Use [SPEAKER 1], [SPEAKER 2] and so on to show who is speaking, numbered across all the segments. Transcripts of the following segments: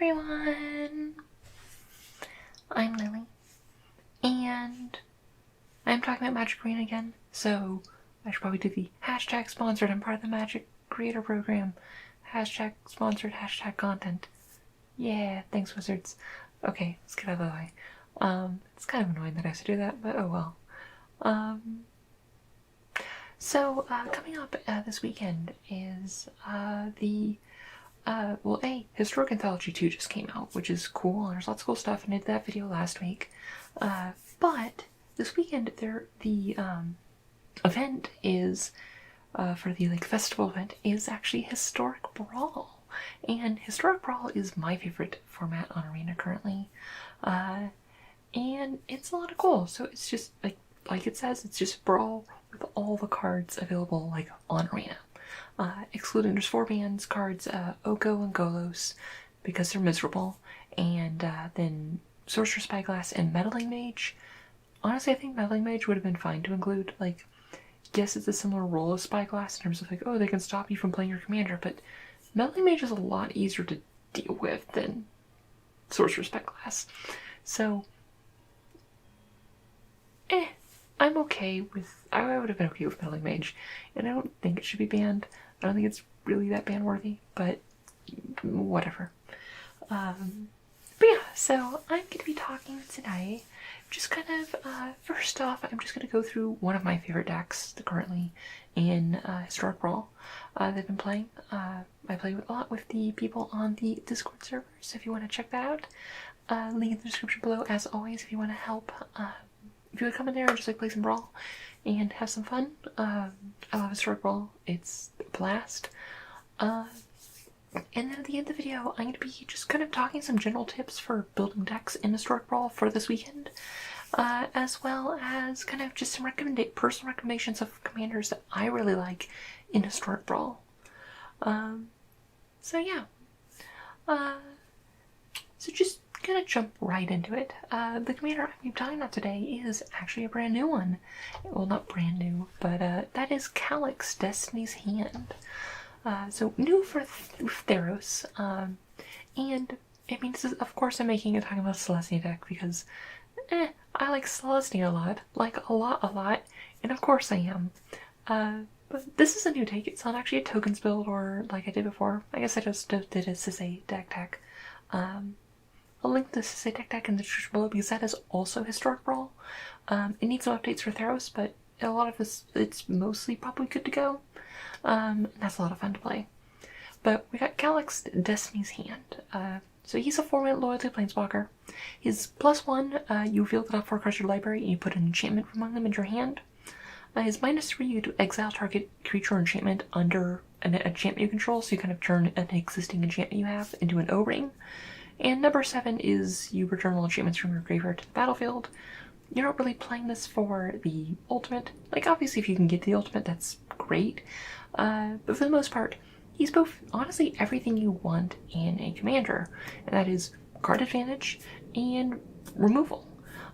[SPEAKER 1] everyone! I'm Lily, and I'm talking about Magic Arena again, so I should probably do the hashtag sponsored. I'm part of the Magic Creator Program. Hashtag sponsored, hashtag content. Yeah, thanks, Wizards. Okay, let's get out of the way. It's kind of annoying that I have to do that, but oh well. Coming up this weekend is Historic Anthology 2 just came out, which is cool, and there's lots of cool stuff, and I did that video last week. But this weekend, the event is, for the festival event, is actually Historic Brawl. And Historic Brawl is my favorite format on Arena currently. And it's a lot of cool. So it's just, like it says, it's just Brawl with all the cards available, on Arena. Excluding, there's 4 bans, cards, Oko and Golos, because they're miserable, and then Sorcerer Spyglass and Meddling Mage. Honestly, I think Meddling Mage would have been fine to include. Yes, it's a similar role as Spyglass in terms of oh, they can stop you from playing your commander, but Meddling Mage is a lot easier to deal with than Sorcerer Spyglass. So, I'm okay with, I would have been okay with Meddling Mage, and I don't think it should be banned. I don't think it's really that ban worthy, but whatever. But yeah, so I'm going to be talking today, just kind of, first off, I'm just going to go through one of my favorite decks currently in Historic Brawl they've been playing. I play a lot with the people on the Discord server, so if you want to check that out, link in the description below, as always, if you want to help. If you would come in there and just play some Brawl and have some fun, I love Historic Brawl. It's a blast. And then at the end of the video, I'm going to be just kind of talking some general tips for building decks in Historic Brawl for this weekend, as well as kind of just some personal recommendations of commanders that I really like in Historic Brawl. So yeah. So just gonna jump right into it. The commander I'm talking about today is actually a brand new one. Well, not brand new, but that is Calix, Destiny's Hand. So new for Theros, and I mean, this is, of course, I'm making it talking about Celestia deck because, I like Celestia a lot, and of course I am. But this is a new take. It's not actually a tokens build or like I did before. I guess I just did a Sisay deck. I'll link the Sisay deck in the description below because that is also Historic Brawl. It needs some updates for Theros, but a lot of this, it's mostly probably good to go. That's a lot of fun to play. But we got Calix, Destiny's Hand. So he's a 4-mana loyalty planeswalker. His +1, you reveal the top 4 cards of your library and you put an enchantment from among them in your hand. His -3, you to exile target creature or enchantment under an enchantment you control, so you kind of turn an existing enchantment you have into an O-ring. And number 7 is you return all enchantments from your graveyard to the battlefield. You're not really playing this for the ultimate. Obviously, if you can get the ultimate, that's great. But for the most part, he's both, honestly, everything you want in a commander. And that is card advantage and removal.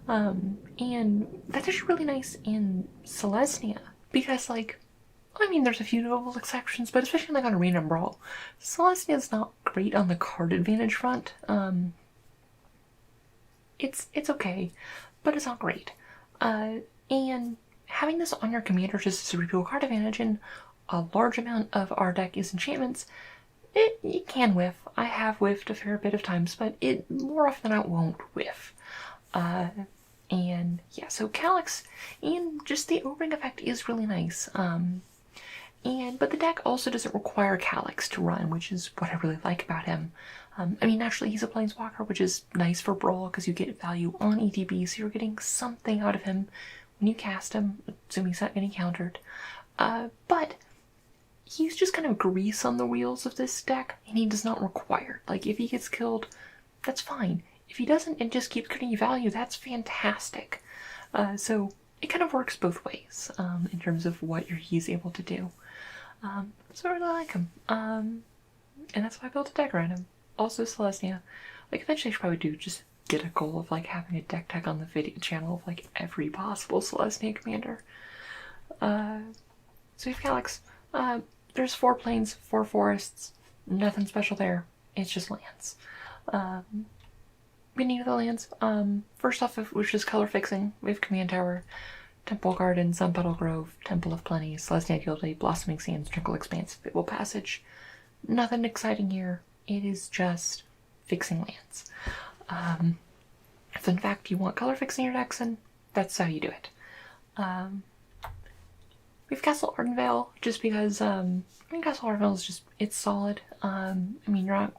[SPEAKER 1] And that's actually really nice in Celestia. Because, I mean, there's a few notable exceptions, but especially on Arena and Brawl, Celestia is not great on the card advantage front. It's okay, but it's not great. And having this on your commander just as a repeal card advantage, and a large amount of our deck is enchantments, it can whiff. I have whiffed a fair bit of times, but it more often than not won't whiff. And yeah, so Calix and just the O-ring effect is really nice. But the deck also doesn't require Calix to run, which is what I really like about him. I mean, naturally, he's a planeswalker, which is nice for Brawl because you get value on ETB, so you're getting something out of him when you cast him, assuming he's not getting countered. But he's just kind of grease on the wheels of this deck, and he does not require. If he gets killed, that's fine. If he doesn't and just keeps getting you value, that's fantastic. So it kind of works both ways in terms of what he's able to do. So I really like him. And that's why I built a deck around him. Also Celestia. Eventually I should probably just get a goal of having a deck tag on the video channel of every possible Celestia commander. So we have Calix. There's 4 plains, 4 forests. Nothing special there. It's just lands. Beginning of the lands, first off, which is color fixing, we have Command Tower, Temple Garden, Sunpetal Grove, Temple of Plenty, Celestia Guildade, Blossoming Sands, Tranquil Expanse, Fitful Passage. Nothing exciting here. It is just fixing lands. If in fact you want color fixing your decks, then that's how you do it. We have Castle Ardenvale, just because, Castle Ardenvale is just, it's solid. you're not,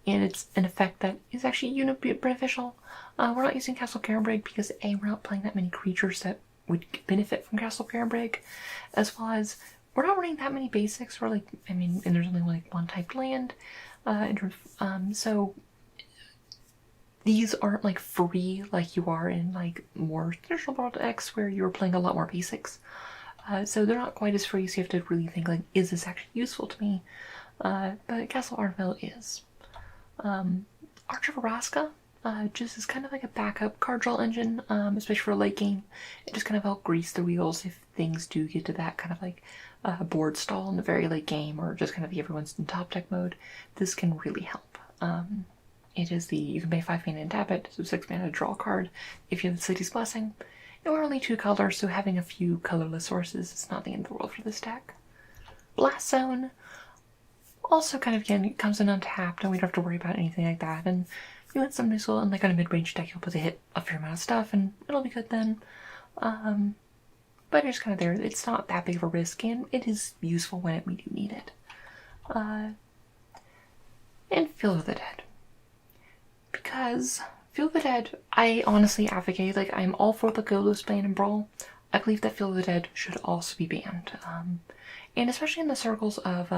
[SPEAKER 1] and it's an effect that is actually unit beneficial. We're not using Castle Carenbrag because A, we're not playing that many creatures that would benefit from Castle Carenbrag, as well as we're not running that many basics. We're and there's only like one type land, so these aren't like free like you are in like more traditional Brawl decks where you're playing a lot more basics. So they're not quite as free, so you have to really think like, is this actually useful to me? But Castle Ardenvale is. Arch of Araska, just is kind of like a backup card draw engine, especially for a late game. It just kind of help grease the wheels if things do get to that kind of like board stall in the very late game, or just kind of everyone's in top deck mode. This can really help. It is you can pay 5 mana and tap it, so 6 mana to draw a card if you have the City's Blessing. And we're only 2 colors, so having a few colorless sources is not the end of the world for this deck. Blast Zone also kind of, again, it comes in untapped, and we don't have to worry about anything like that. And you want some missile, and like on a mid-range deck, you'll be able to hit a fair amount of stuff, and it'll be good then. But it's kind of there. It's not that big of a risk, and it is useful when we do need it. And Field of the Dead. Because Field of the Dead, I honestly advocate, like, I'm all for the Golos ban in Brawl. I believe that Field of the Dead should also be banned. And especially in the circles of,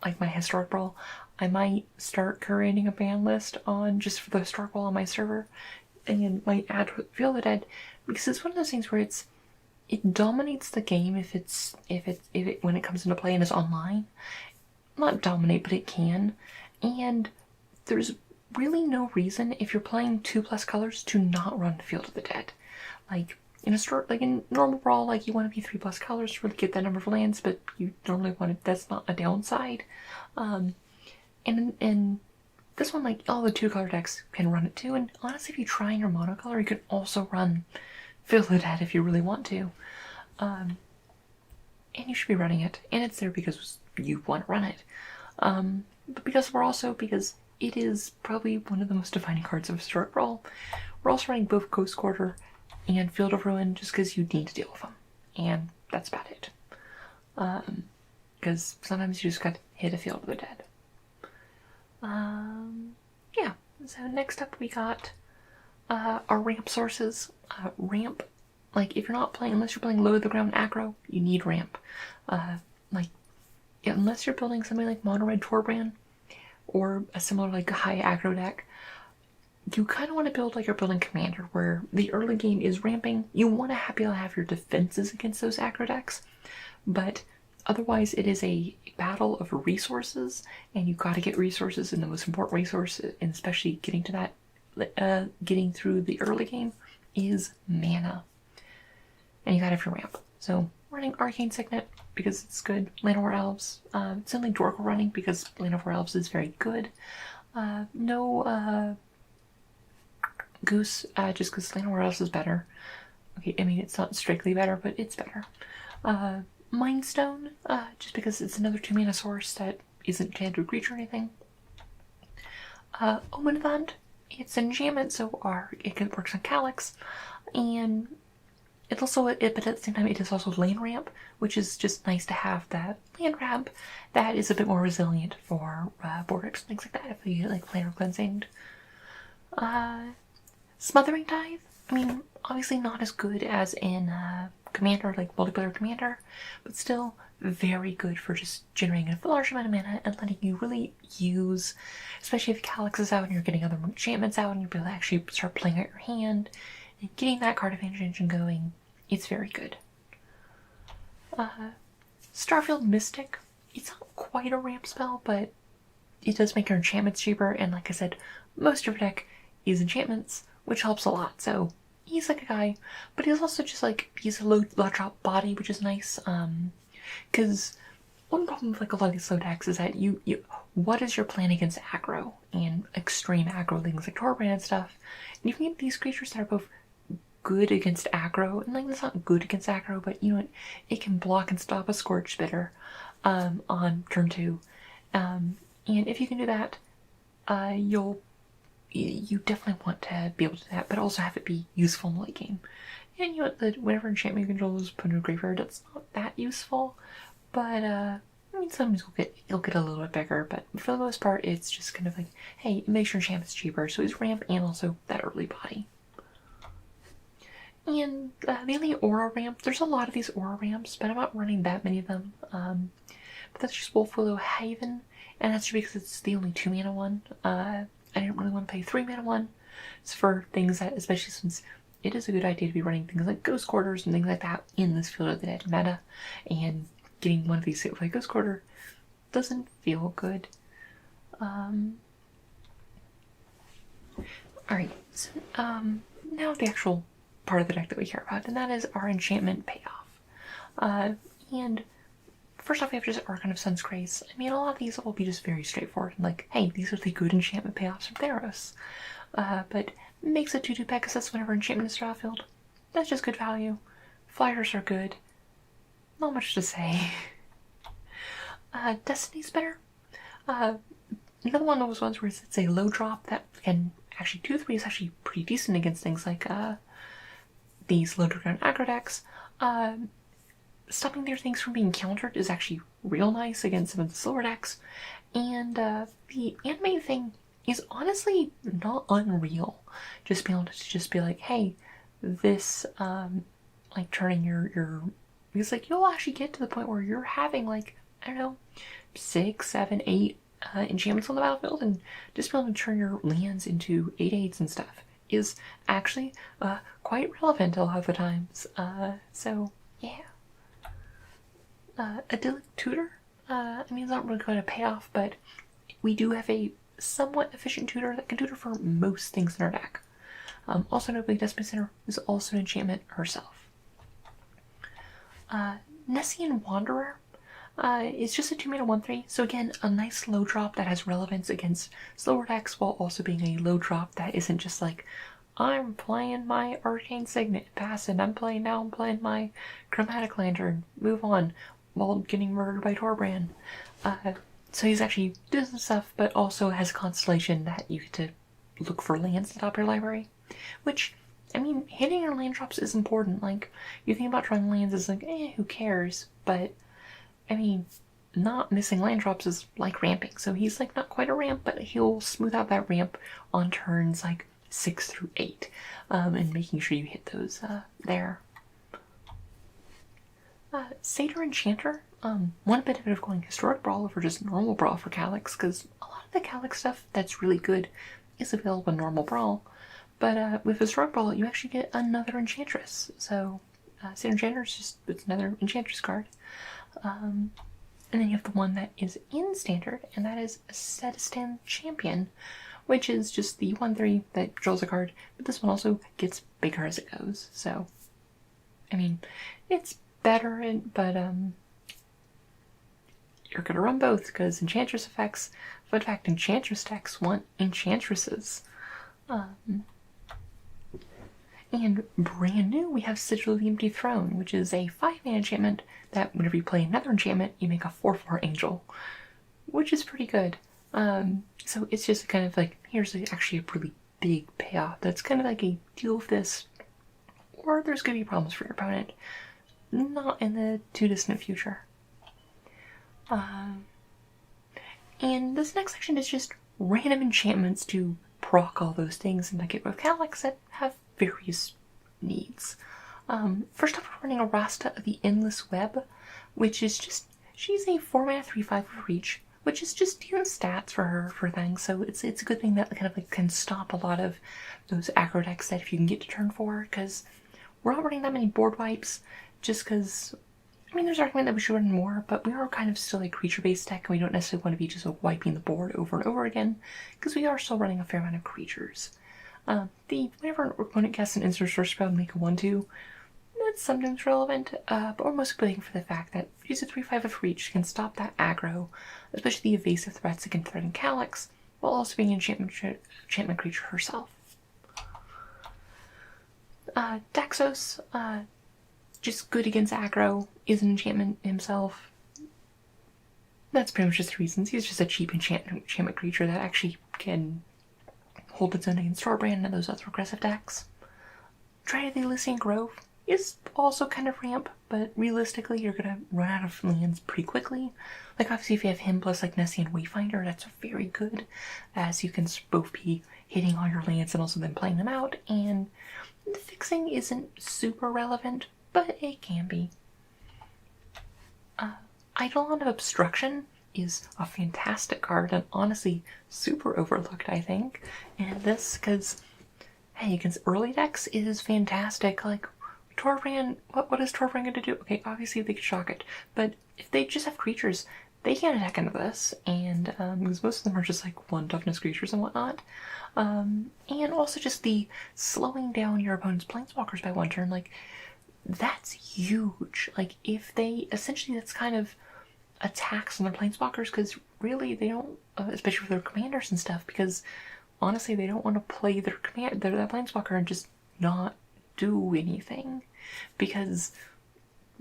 [SPEAKER 1] like, my historic Brawl, I might start curating a ban list on, just for the historic Brawl on my server, and might add Field of the Dead, because it's one of those things where it dominates the game if it when it comes into play and is online. Not dominate, but it can. And there's really no reason, if you're playing 2+ colors, to not run Field of the Dead. Like in normal Brawl, like, you want to be 3+ colors to really get that number of lands, but you normally want it, that's not a downside. And this one, like, all the 2-color decks can run it too. And honestly, if you try in your monocolor, you can also run Field of the Dead if you really want to. And you should be running it, and it's there because you want to run it. But because it is probably one of the most defining cards of Historic Brawl. We're also running both Ghost Quarter and Field of Ruin just because you need to deal with them. And that's about it. Because sometimes you just got to hit a Field of the Dead. Yeah. So next up we got our ramp sources. Ramp, like, if you're not playing, unless you're playing low to the ground aggro, you need ramp. Unless you're building something like Mono Red Torbrand, or a similar like high aggro deck, you kind of want to build like you're building Commander, where the early game is ramping. You want to be able to have your defenses against those aggro decks, but otherwise it is a battle of resources, and you got to get resources, and the most important resource, and especially getting to that, getting through the early game, is mana. And you got to have your ramp. So running Arcane Signet because it's good. Land of War Elves. It's only Dorkle running because Land of War Elves is very good. No Goose, just because Land of War Elves is better. Okay, I mean, it's not strictly better, but it's better. Mind Stone, just because it's another 2-mana source that isn't connected to a creature or anything. Omen of the Hunt, it's an enchantment, so it works on Calix, and it's also, but at the same time, it is also land ramp, which is just nice to have that land ramp that is a bit more resilient for board decks, things like that, if you get like planar cleansing. Smothering Tithe, I mean, obviously not as good as in Commander, like multiplayer Commander, but still very good for just generating a large amount of mana and letting you really use, especially if Calix is out and you're getting other enchantments out and you'll be able to actually start playing out your hand and getting that card advantage engine going. It's very good. Starfield Mystic, it's not quite a ramp spell, but it does make your enchantments cheaper, and like I said, most of your deck is enchantments, which helps a lot. So he's like a guy, but he's also just like, he's a low drop body, which is nice, because one problem with like a lot of these slow decks is that you what is your plan against aggro and extreme aggro things like Torbrand and stuff? And you can get these creatures that are both good against aggro, and like it's not good against aggro, but you know it can block and stop a Scorch Bitter on turn 2. And if you can do that, you definitely want to be able to do that, but also have it be useful in the late game. And you know that whenever enchantment controls put in a graveyard, that's not that useful. But I mean, sometimes it'll get a little bit bigger, but for the most part, it's just kind of like, hey, it makes your enchantments cheaper, so it's ramp and also that early body. And the only aura ramp, there's a lot of these aura ramps, but I'm not running that many of them. But that's just Wolfwillow Haven, and that's just because it's the only 2-mana one. I didn't really want to play 3-mana one. It's for things that, especially since it is a good idea to be running things like Ghost Quarters and things like that in this Field of the Dead meta, and getting one of these hit with a Ghost Quarter doesn't feel good. Alright, so now the actual part of the deck that we care about, and that is our enchantment payoff. And first off, we have just Archon of Sun's Grace. I mean, a lot of these will be just very straightforward, like, hey, these are the good enchantment payoffs from Theros. But makes a 2/2 Pegasus whenever enchantment is drawfield. That's just good value. Flyers are good. Not much to say. Destiny Spinner. Another one of those ones where it's a low drop that can actually 2/3 is actually pretty decent against things like these low ground aggro decks. Stopping their things from being countered is actually real nice against some of the slower decks. And the animated thing is honestly not unreal. Just being able to just be like, hey, this like turning your because like you'll actually get to the point where you're having like, I don't know, 6, 7, 8 enchantments on the battlefield, and just being able to turn your lands into 8/8s and stuff is actually quite relevant a lot of the times. So yeah. Idyllic Tutor. I mean, it's not really going to pay off, but we do have a somewhat efficient tutor that can tutor for most things in our deck. Also notably, Destiny Center is also an enchantment herself. Nessian Wanderer is just a 2-mana 1/3, so again, a nice low drop that has relevance against slower decks while also being a low drop that isn't just like, I'm playing my Arcane Signet, pass it, I'm playing my Chromatic Lantern, move on, while getting murdered by Torbrand. So he's actually doing some stuff, but also has a constellation that you get to look for lands at the top of your library. Which, I mean, hitting your land drops is important. Like, you think about drawing lands as like, who cares? But, I mean, not missing land drops is like ramping. So he's like not quite a ramp, but he'll smooth out that ramp on turns like 6 through 8. And making sure you hit those there. Satyr Enchanter. One benefit of going Historic Brawl over just normal Brawl for Calix, because a lot of the Calix stuff that's really good is available in normal Brawl. But with Historic Brawl, you actually get another Enchantress. So Satyr Enchanter is just, it's another Enchantress card. And then you have the one that is in Standard, and that is Setistan Champion, which is just the 1/3 that draws a card, but this one also gets bigger as it goes. So, I mean, it's better, but you're gonna run both because Enchantress effects. Fun fact: Enchantress decks want Enchantresses. And brand new, we have Sigil of the Empty Throne, which is a 5-mana enchantment that whenever you play another enchantment, you make a 4/4 angel, which is pretty good. So it's just kind of like, here's actually a really big payoff. That's kind of like a deal with this, or there's gonna be problems for your opponent. Not in the too distant future. And this next section is just random enchantments to proc all those things and make it with Calix that have various needs. First off, we're running a Rasta of the Endless Web, which is just, she's a 4-mana 3/5 with reach, which is just decent stats for her for things. So it's a good thing that kind of like can stop a lot of those aggro decks that if you can get to turn 4, because we're not running that many board wipes. Just because, I mean, there's an argument that we should run more, but we are kind of still a creature-based deck, and we don't necessarily want to be just wiping the board over and over again, because we are still running a fair amount of creatures. Whenever an opponent casts an instant source spell and make a 1/2, that's sometimes relevant, but we're mostly playing for the fact that use a 3/5 of reach can stop that aggro, especially the evasive threats that can threaten Calix, while also being an enchantment creature herself. Daxos, just good against aggro, is an enchantment himself. That's pretty much just the reasons. He's just a cheap enchantment creature that actually can hold its own against Torbrand and those other aggressive decks. Try the Elysian Grove is also kind of ramp, but realistically you're gonna run out of lands pretty quickly. Like obviously if you have him plus like Nessian Wayfinder, that's very good, as you can both be hitting all your lands and also then playing them out, and the fixing isn't super relevant, but it can be. Eidolon of Obstruction is a fantastic card and honestly super overlooked, I think, in this, because hey, against early decks it is fantastic. Like Torbrand, what is Torbrand going to do? Okay, obviously they can shock it, but if they just have creatures, they can attack into this, and because most of them are just like 1 toughness creatures and whatnot, and also just the slowing down your opponent's planeswalkers by 1 turn, like that's huge. Like if they essentially, that's kind of attacks on their planeswalkers, because really they don't, especially for their commanders and stuff, because honestly they don't want to play their planeswalker and just not do anything, because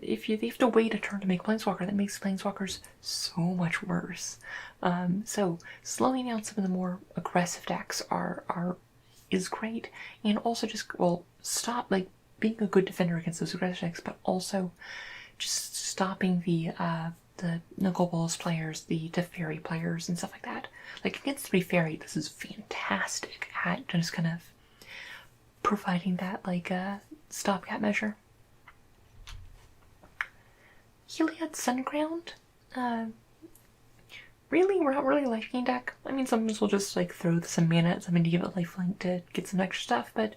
[SPEAKER 1] if they have to wait a turn to make planeswalker, that makes planeswalkers so much worse. So slowing down some of the more aggressive decks is great, and also just, well, stop like being a good defender against those aggressive decks, but also just stopping the Nagobolus players, the Teferi players, and stuff like that. Like against 3 Fairy, this is fantastic at just kind of providing that like stopgap measure. Heliod Sunground, really, we're not really a life gain deck. I mean, sometimes we'll just like throw some mana at something to give it lifelink to get some extra stuff, but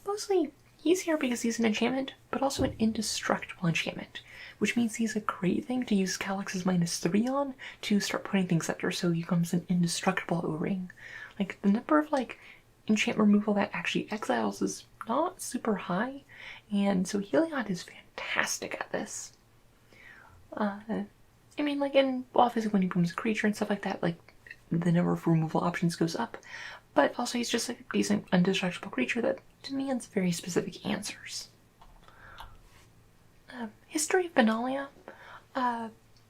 [SPEAKER 1] mostly he's here because he's an enchantment, but also an indestructible enchantment, which means he's a great thing to use Calix's -3 on to start putting things under, so he becomes an indestructible O-ring. Like, the number of, like, enchant removal that actually exiles is not super high, and so Heliod is fantastic at this. I mean, like, and obviously when he becomes a creature and stuff like that, like, the number of removal options goes up, but also he's just like a decent, indestructible creature that demands very specific answers. History of Benalia,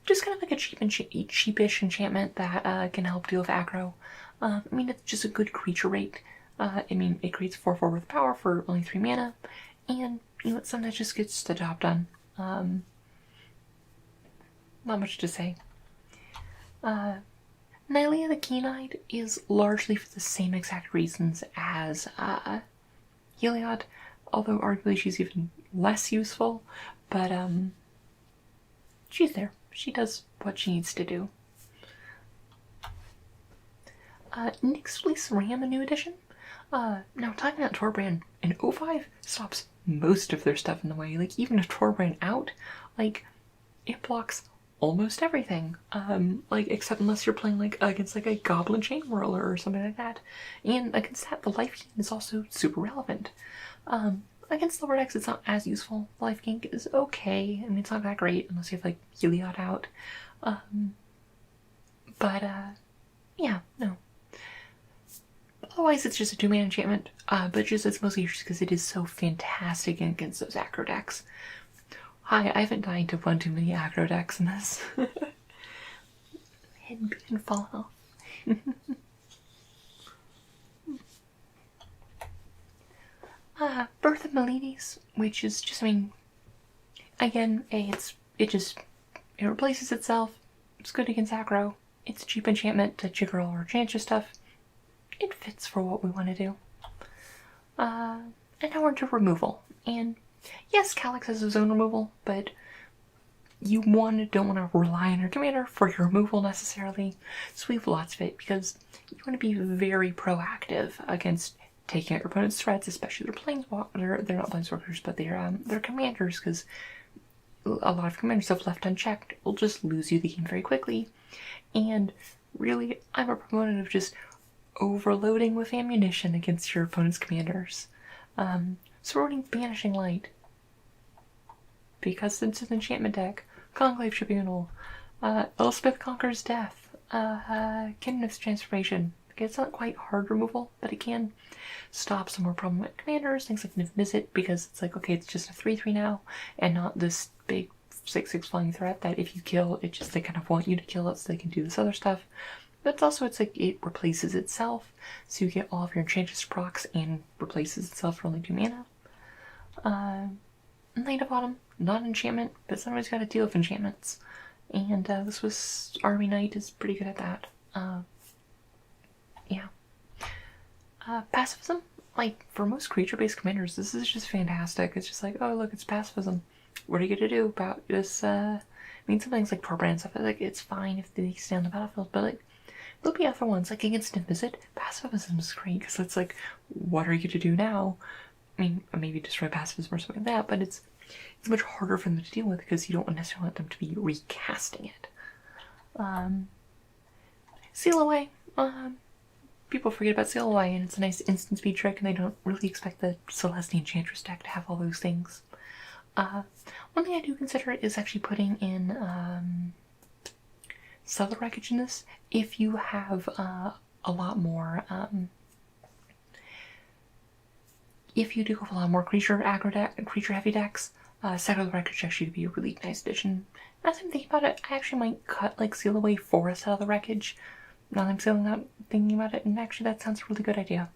[SPEAKER 1] just kind of like a cheapish enchantment that can help deal with aggro. I mean, it's just a good creature rate. I mean, it creates 4/4 with power for only 3 mana, and you know, it's something that just gets the job done. Not much to say. Nylea the Keen-Eyed is largely for the same exact reasons as Heliod, although arguably she's even less useful, but she's there. She does what she needs to do. Nyx Fleece Ram, a new edition. Now talking about Torbrand, an 05 stops most of their stuff in the way. Like even a Torbrand out, like it blocks almost everything. Like except unless you're playing like against like a Goblin Chain Whirler or something like that. And against that, the life gain is also super relevant. Against lower decks, it's not as useful. The life gain is okay. I mean, it's not that great unless you have like Heliod out. Yeah, no. Otherwise, it's just a 2-mana enchantment, but just it's mostly just because it is so fantastic against those aggro decks. Hi, I haven't died to run too many aggro decks in this. Hidden beacon falling off. Birth of Melides, which is just, I mean, again, it replaces itself. It's good against aggro. It's a cheap enchantment to jigger all our Enchantress stuff. It fits for what we want to do. And now we're to removal. And yes, Calix has his own removal, but you don't want to rely on your commander for your removal necessarily. So we have lots of it because you want to be very proactive against taking out your opponent's threats, especially their planeswalkers. They're not planeswalkers, but they're commanders, because a lot of commanders, if left unchecked, will just lose you the game very quickly. And really, I'm a proponent of just overloading with ammunition against your opponent's commanders. So we're running Banishing Light. because it's an enchantment deck. Conclave Tribunal, Elspeth Conquers Death, Kingdom's Transformation. Okay, it's not quite hard removal, but it can stop some more problematic commanders, things like Visit, because it's like, okay, it's just a 3/3 now, and not this big 6/6 flying threat that if you kill, it just, they kind of want you to kill it so they can do this other stuff. But it's also, it's like, it replaces itself, so you get all of your Enchantress procs and replaces itself for only 2 mana. Knight of Autumn, not an enchantment, but somebody's got to deal with enchantments. And this was, Army Knight is pretty good at that. Yeah. Pacifism, like, for most creature-based commanders, this is just fantastic. It's just like, oh, look, it's pacifism. What are you gonna do about this? I mean, some things like Torbrand stuff, like, it's fine if they stay on the battlefield, but, like, there'll be other ones, like against Visit, pacifism is great, because it's like, what are you to do now? I mean, maybe destroy pacifism or something like that, but it's much harder for them to deal with because you don't necessarily want them to be recasting it. Seal Away. People forget about Seal Away, and it's a nice instant speed trick, and they don't really expect the Celeste Enchantress deck to have all those things. One thing I do consider is actually putting in Subtle Wreckage in this if you have a lot more. If you do have a lot more creature heavy decks, Subtle Wreckage actually would be a really nice addition. As I'm thinking about it, I actually might cut like Seal Away for a Subtle Wreckage. Now that I'm thinking about it, and actually that sounds a really good idea.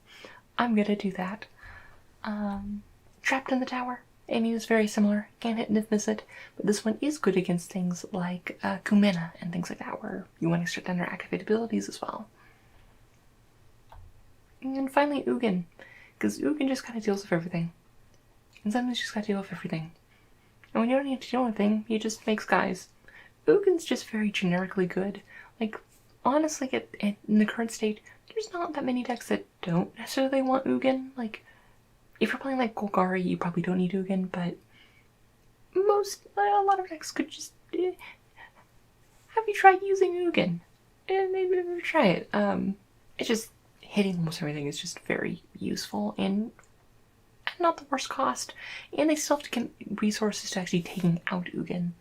[SPEAKER 1] I'm gonna do that. Trapped in the Tower. I mean, it's very similar. Can't hit and Visit, but this one is good against things like Kumena and things like that, where you want to shut down their activate abilities as well. And finally, Ugin. Because Ugin just kind of deals with everything. And sometimes you just gotta deal with everything. And when you don't need to deal with anything, he just makes guys. Ugin's just very generically good. Like, honestly, in the current state, there's not that many decks that don't necessarily want Ugin. Like, if you're playing like Golgari, you probably don't need Ugin, but a lot of decks could just, have you tried using Ugin? Maybe try it. It's just, hitting almost everything is just very useful and not the worst cost. And they still have to get resources to actually taking out Ugin,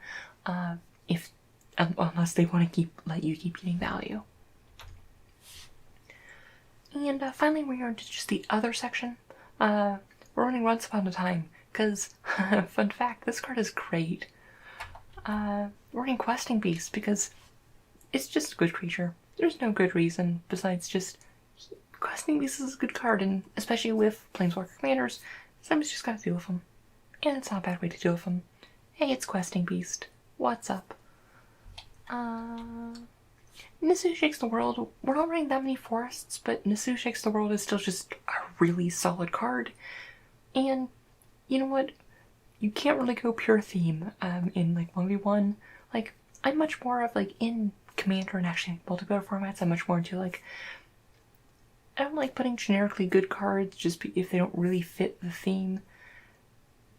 [SPEAKER 1] unless they want to let you keep getting value. And finally, we're on to just the other section. We're running Once Upon a Time, because, fun fact, this card is great. We're running Questing Beast, because it's just a good creature. There's no good reason besides just Questing Beast is a good card, and especially with Planeswalker commanders, somebody's just gotta deal with them. And it's not a bad way to deal with them. Hey, it's Questing Beast. What's up? Nisu Shakes the World. We're not running that many forests, but Nisu Shakes the World is still just a really solid card. And you know what? You can't really go pure theme in like 1v1. Like, I'm much more of like in Commander and actually multiplayer formats, I'm much more into like, I don't like putting generically good cards just if they don't really fit the theme.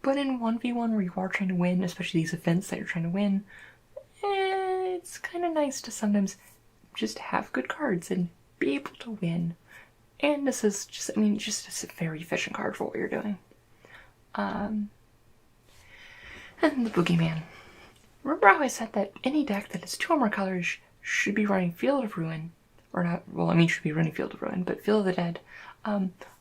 [SPEAKER 1] But in 1v1 where you are trying to win, especially these events that you're trying to win, it's kind of nice to sometimes just have good cards and be able to win. And this is just, I mean, just a very efficient card for what you're doing. And the Boogeyman. Remember how I said that any deck that has 2 or more colors should be running Field of Ruin? Or not, well, I mean, should be running Field of Ruin, but Field of the Dead.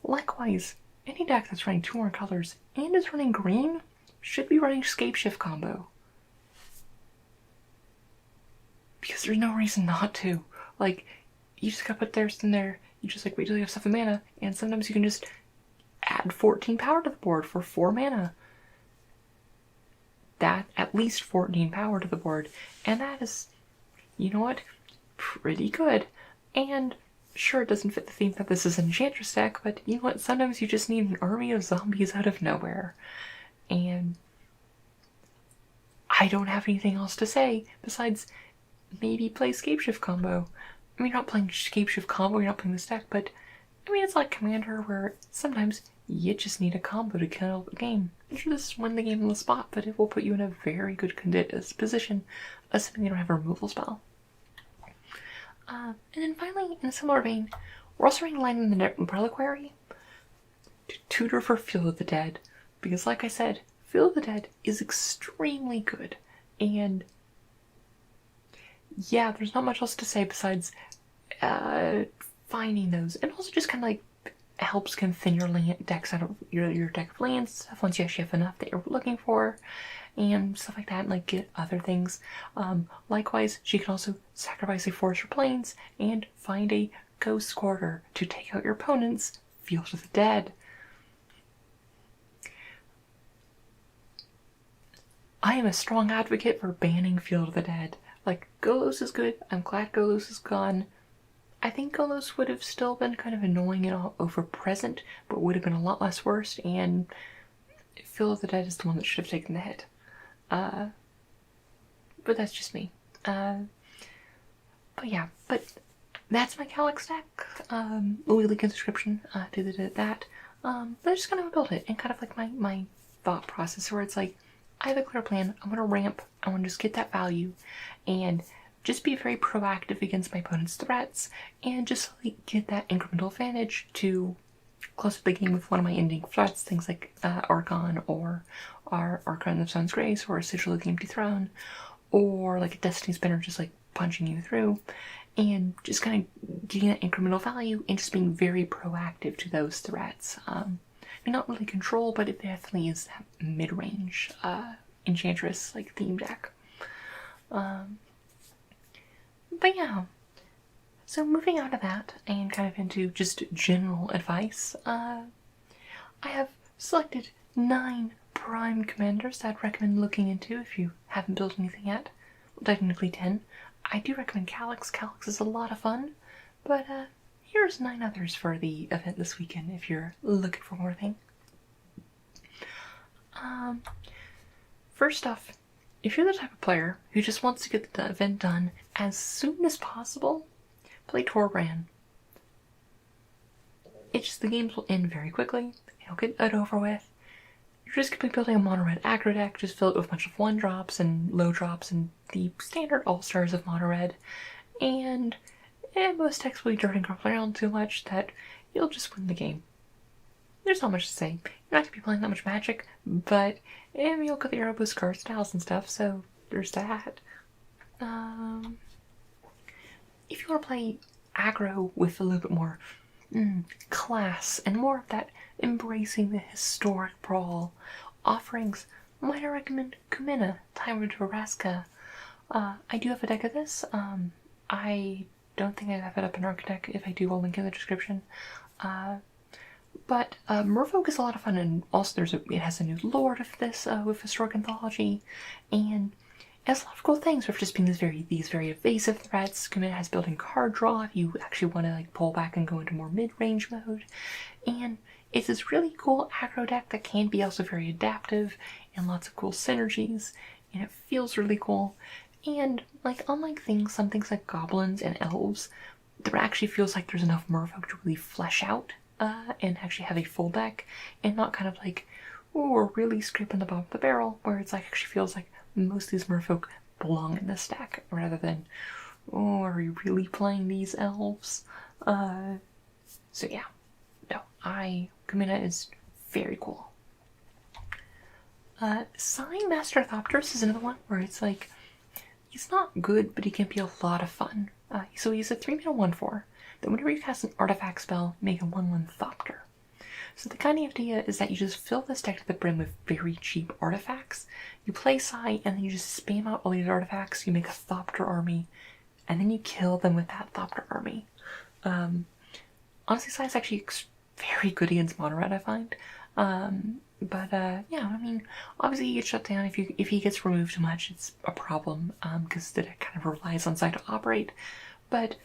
[SPEAKER 1] Likewise, any deck that's running 2 more colors and is running green should be running Scapeshift combo. Because there's no reason not to. Like, you just gotta put theirs in there, you just like wait till you have 7 mana, and sometimes you can just add 14 power to the board for 4 mana. That, at least 14 power to the board, and that is, you know what, pretty good. And sure, it doesn't fit the theme that this is an Enchantress deck, but you know what, sometimes you just need an army of zombies out of nowhere. And I don't have anything else to say besides maybe play Scapeshift combo. I mean, you're not playing Scapeshift combo, you're not playing this deck, but I mean, it's like Commander where sometimes you just need a combo to kill the game. You just win the game on the spot, but it will put you in a very good position, assuming you don't have a removal spell. And then finally, in a similar vein, we're also running Line in the Reliquary to tutor for Field of the Dead. Because like I said, Field of the Dead is extremely good, and yeah, there's not much else to say besides finding those, and also just kind of like helps kind of thin your decks out of your deck of lands stuff once you actually have enough that you're looking for, and stuff like that, and like get other things. Likewise, she can also sacrifice a forest or plains and find a ghost quarter to take out your opponent's Field of the Dead. I am a strong advocate for banning Field of the Dead. Like, Golos is good. I'm glad Golos is gone. I think Golos would have still been kind of annoying and over-present, but would have been a lot less worse, and Field of the Dead is the one that should have taken the hit. But that's just me. But yeah, but that's my Calix deck. We'll link in the description to that. But I'm just gonna build it, and kind of like my thought process, where it's like, I have a clear plan. I'm gonna ramp. I want to just get that value, and just be very proactive against my opponent's threats, and just like get that incremental advantage to close up the game with one of my ending threats, things like Archon, or our Archon of Sun's Grace, or a Sigil of the Empty Throne, or like a Destiny Spinner just like punching you through, and just kind of getting that incremental value and just being very proactive to those threats. I mean, not really control, but it definitely is that mid-range Enchantress like theme deck. But yeah, so moving out of that and kind of into just general advice, I have selected 9 prime commanders that I'd recommend looking into if you haven't built anything yet. Well, technically 10. I do recommend Calix. Calix is a lot of fun, but here's 9 others for the event this weekend if you're looking for more things. First off, if you're the type of player who just wants to get the event done as soon as possible, play Torbran. It's just the games will end very quickly. You'll get it over with. You're just going to be building a mono red aggro deck, just fill it with a bunch of 1-drops and low drops and the standard all-stars of mono red. And most decks will be dirting around too much that you'll just win the game. There's not much to say. You're not going to be playing that much Magic, but you'll get the Erebus card styles and stuff, so there's that. If you want to play aggro with a little bit more class and more of that embracing the historic Brawl offerings, might I recommend Kumina, Tyrant of Araska. I do have a deck of this. I don't think I have it up in Architect. If I do, I'll link in the description. But Merfolk is a lot of fun, and also it has a new Lord of this with Historic Anthology, and it has a lot of cool things with just being these very evasive threats. Kumina has built-in card draw if you actually want to like pull back and go into more mid-range mode, and it's this really cool aggro deck that can be also very adaptive and lots of cool synergies, and it feels really cool. And like unlike some things like goblins and elves, there actually feels like there's enough Merfolk to really flesh out and actually have a full deck, and not kind of like, oh, we're really scraping the bottom of the barrel, where it's like actually feels like most of these Merfolk belong in this deck, rather than, oh, are we really playing these elves? So yeah, no, Kumina is very cool. Sign Master Thopters is another one where it's like, he's not good, but he can be a lot of fun. So he's a 3-mana 1/4. Then whenever you cast an artifact spell, make a 1/1 Thopter. So the kind of idea is that you just fill this deck to the brim with very cheap artifacts. You play Sai, and then you just spam out all these artifacts. You make a Thopter army, and then you kill them with that Thopter army. Honestly, Sai is actually very good against mono red, I find. Yeah, I mean, obviously he gets shut down if he gets removed too much. It's a problem because the deck kind of relies on Sai to operate. But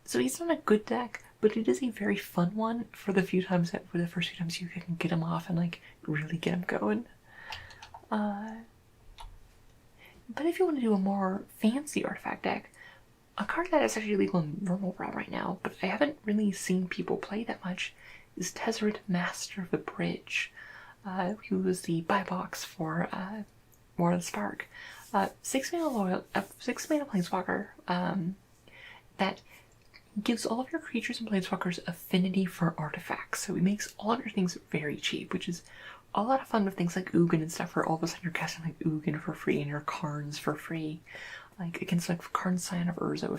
[SPEAKER 1] so he's not a good deck, but it is a very fun one for the first few times you can get him off and like really get him going. But if you want to do a more fancy artifact deck, a card that is actually legal in normal Brawl right now, but I haven't really seen people play that much, is Tezzeret, Master of the Bridge, who was the buy box for War of the Spark. 6-mana Planeswalker that gives all of your creatures and planeswalkers affinity for artifacts. So it makes all of your things very cheap, which is a lot of fun with things like Ugin and stuff, where all of a sudden you're casting like Ugin for free and your Karns for free. Like against like Karn Scion of Urza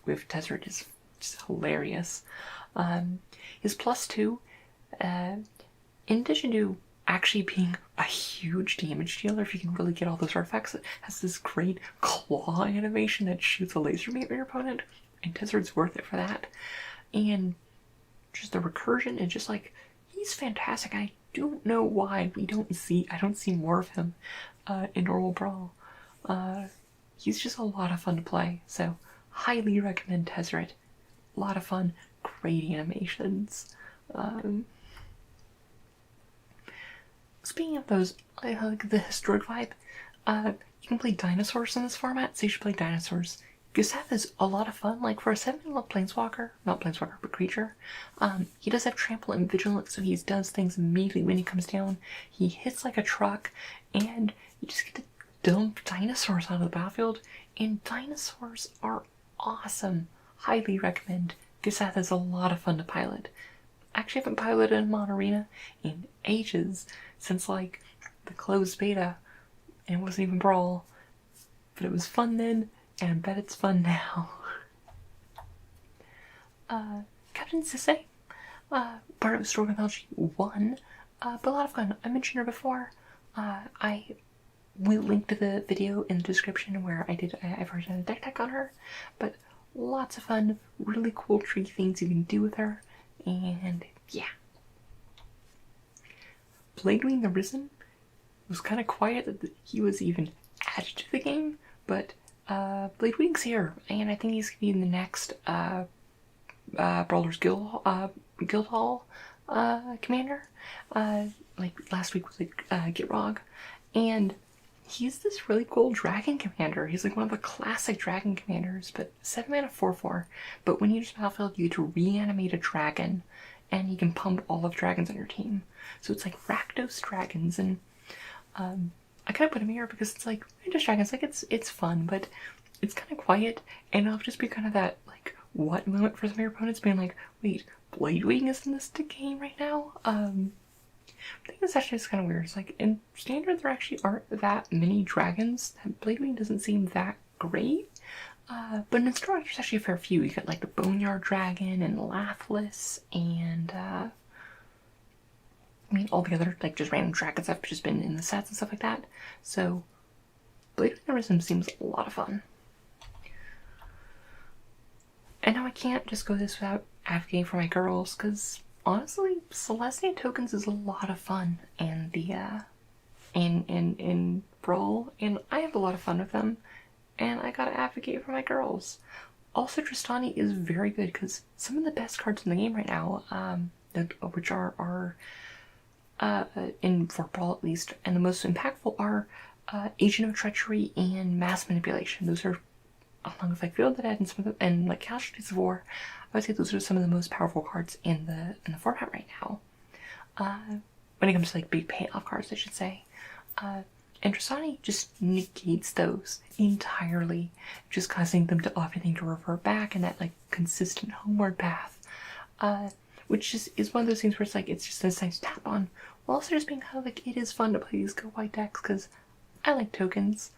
[SPEAKER 1] with Tezzeret is just hilarious. His +2, in addition to actually being a huge damage dealer, if you can really get all those artifacts, it has this great claw animation that shoots a laser beam at your opponent, and Tezzeret's worth it for that. And just the recursion and just like, he's fantastic. I don't know why I don't see more of him in normal Brawl. He's just a lot of fun to play, so highly recommend Tezzeret. A lot of fun, great animations. Speaking of those, like the historic vibe, you can play dinosaurs in this format, so you should play dinosaurs. Gustav is a lot of fun, like for a 7-level planeswalker, not planeswalker, but creature. He does have trample and vigilance, so he does things immediately when he comes down. He hits like a truck, and you just get to dump dinosaurs onto the battlefield, and dinosaurs are awesome. Highly recommend. Gustav is a lot of fun to pilot. I actually haven't piloted in Mon Arena in ages, since like the closed beta, and it wasn't even Brawl, but it was fun then, and I bet it's fun now. Captain Sisse, part of Historical Mythology 1, but a lot of fun. I mentioned her before. I will link to the video in the description where I've already done a deck tech on her, but lots of fun, really cool tree things you can do with her, and yeah. Bladewing the Risen was kind of quiet that he was even added to the game, but Bladewing's here, and I think he's gonna be in the next Brawlers Guildhall commander. Like last week was like Gitrog, and he's this really cool dragon commander. He's like one of the classic dragon commanders, but 7 mana 4/4. But when you use battlefield, you get to reanimate a dragon, and you can pump all of dragons on your team. So it's like Rakdos dragons, and I kind of put him here because it's like just dragons. Like it's fun, but it's kind of quiet, and it'll just be kind of that like what moment for some of your opponents being like, wait, Bladewing is in this game right now. I think it's actually just kind of weird. It's like in standard there actually aren't that many dragons. Bladewing doesn't seem that great. But in historic there's actually a fair few. You got like the Boneyard Dragon and Laughless, and I mean all the other like just random dragons have just been in the sets and stuff like that. So Bladewing the Risen seems a lot of fun. And now I can't just go this without advocating for my girls, because honestly, Celestia tokens is a lot of fun, and the in Brawl, and I have a lot of fun with them, and I gotta advocate for my girls. Also, Tristani is very good because some of the best cards in the game right now, which are in for Brawl at least, and the most impactful are Agent of Treachery and Mass Manipulation. Those are, along with like Field of the Dead and some of the, and like Casualties of War, I would say those are some of the most powerful cards in the format right now. When it comes to like big payoff cards, I should say. And Tristani just negates those entirely, just causing them to everything to revert back in that like consistent homeward path. Which is one of those things where it's like it's just a nice tap on, while also just being kind of like it is fun to play these go white decks because I like tokens.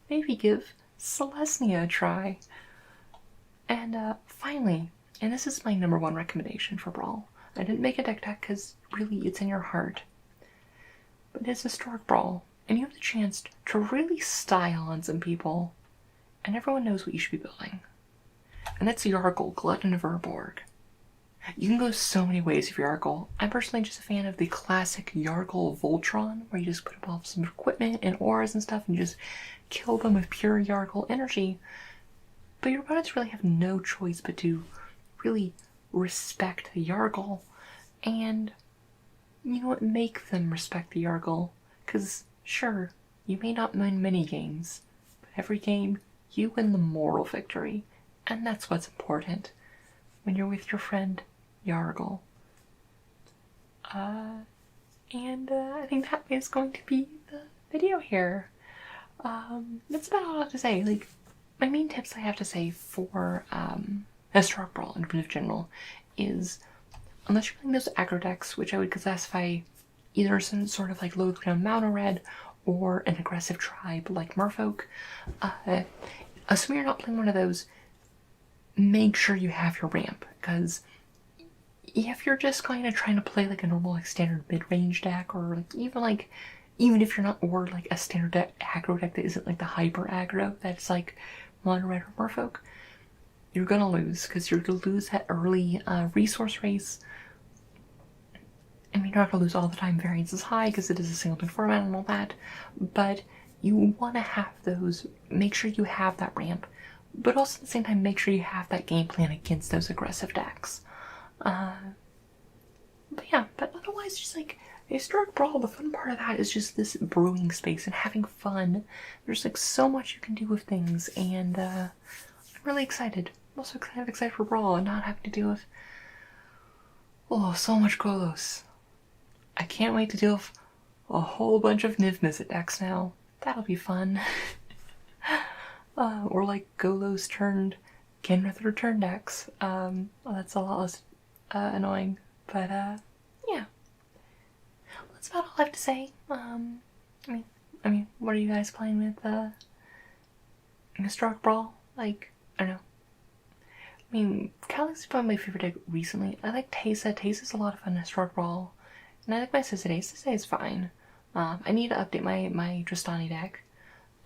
[SPEAKER 1] Maybe give Celestia a try. And finally, and this is my #1 recommendation for Brawl. I didn't make a deck because really it's in your heart. But it's Historic Brawl, and you have the chance to really style on some people, and everyone knows what you should be building. And that's Yargle, Glutton of Urborg. You can go so many ways with Yargle. I'm personally just a fan of the classic Yargle Voltron, where you just put up some equipment and auras and stuff and just kill them with pure Yargle energy. But your opponents really have no choice but to really respect the Yargle, and you know what, make them respect the Yargle. Because sure, you may not win many games, but every game you win the moral victory, and that's what's important when you're with your friend Yargle. I think that is going to be the video here. That's about all I have to say. Like, my main tips I have to say for Historic Brawl in general is, unless you're playing those aggro decks, which I would classify either some sort of like low ground mono red or an aggressive tribe like Merfolk. Assuming you're not playing one of those, make sure you have your ramp, because if you're just kind of trying to play like a normal like standard mid-range deck, or like even if you're not, or like a standard deck aggro deck that isn't like the hyper aggro that's like mono red or Merfolk, you're gonna lose, because you're gonna lose that early resource race. I mean, you're not gonna lose all the time, variance is high because it is a singleton format and all that, but you want to have those, make sure you have that ramp, but also at the same time make sure you have that game plan against those aggressive decks. But yeah, but otherwise, just like Historic Brawl, the fun part of that is just this brewing space and having fun. There's like so much you can do with things, and I'm really excited. I'm also kind of excited for Brawl and not having to deal with so much Kolos. I can't wait to deal with a whole bunch of Niv Mizzet decks now. That'll be fun. Or like Golos turned Kenrith return decks. Well, that's a lot less annoying, but yeah. That's about all I have to say. I mean, what are you guys playing with Historic Brawl? Like, I don't know. I mean, Calix is probably my favorite deck recently. I like Teysa. Teysa's a lot of fun in Historic Brawl. And I like my Sisade. Sisade is fine. I need to update my Dristani deck.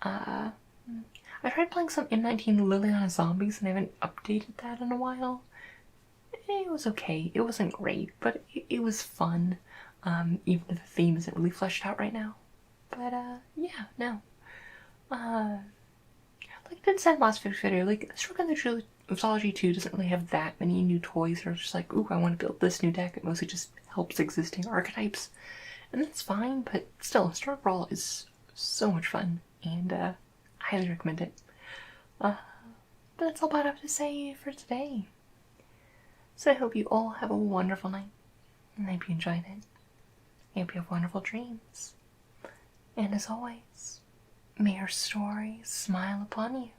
[SPEAKER 1] I tried playing some M19 Liliana Zombies and I haven't updated that in a while. It was okay. It wasn't great, but it was fun. Even if the theme isn't really fleshed out right now. But yeah, no. Like I did say in the last video, like Stroke of the Mythology 2 doesn't really have that many new toys that are just like, ooh, I want to build this new deck. It mostly just helps existing archetypes. And that's fine, but still, Historic Brawl is so much fun, and I highly recommend it. But that's all I have to say for today. So I hope you all have a wonderful night, and I hope you enjoyed it. I hope you have wonderful dreams. And as always, may your stories smile upon you.